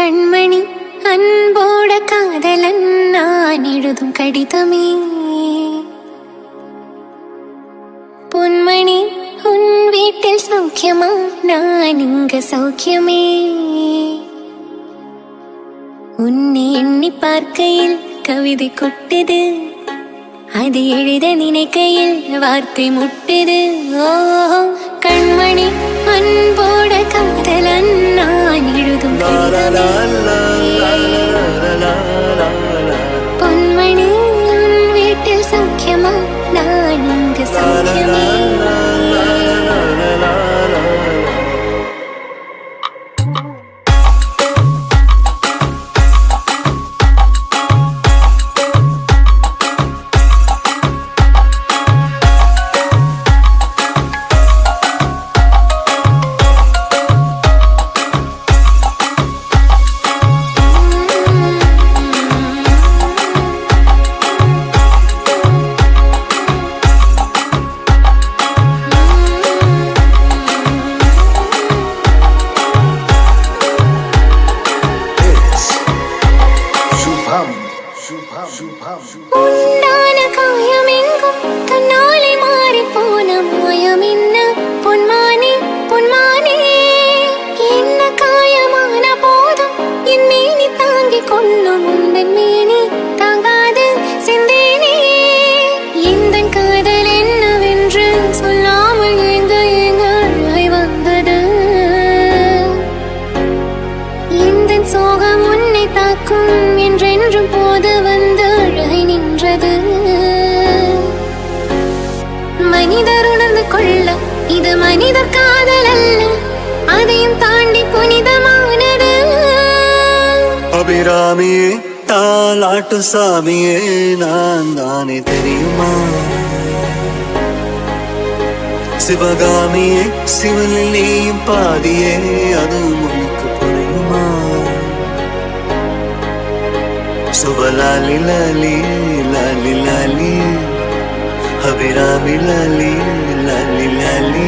கண்மணி அன்போட காதலன் நான் எழுதும் கடிதமே. பொன்மணி உன் வீட்டில் சௌக்கியமா, நான் இங்க சௌக்கியமே. உன்னை எண்ணி பார்க்கையில் கவிதை கொட்டுது, அது எழுத நினைக்கையில் வார்த்தை முட்டுது. ஓ கண்மணி அன்போட காதலன் நான் எழுதும் பொன்மணி வீட்டில் சௌக்கியமா, நான் இங்கு சௌக்கியமே. உண்டான காயமெங்கும் தன்னாலே மாறி போன மாயம் என்ன பொன்மானே பொன்மானே. என்ன காயமான போதும் என் மேனி தாங்கிக் கொள்ளும் உந்தன் மேனி தாங்காது சிந்தேனே. எந்த காதல் என்னவென்று சொல்லாமல் எங்க எங்க வந்தது. எந்த சோகம் உன்னை தாக்கும் என்றென்றும் போது வந்து அழகை நின்றது. மனிதர் உணர்ந்து கொள்ள இது மனிதர் காதல் அல்ல, அதையும் தாண்டி புனிதமானது. அபிராமியே தாலாட்டு சாமியே நான் தானே தெரியுமா. சிவகாமியே சிவனில் நீயும் பாதியே, அதுவும் உனக்கு புரியுமா. சுபலாலி லாலி லாலி லாலி, அபிராமி லாலி லாலி லாலி.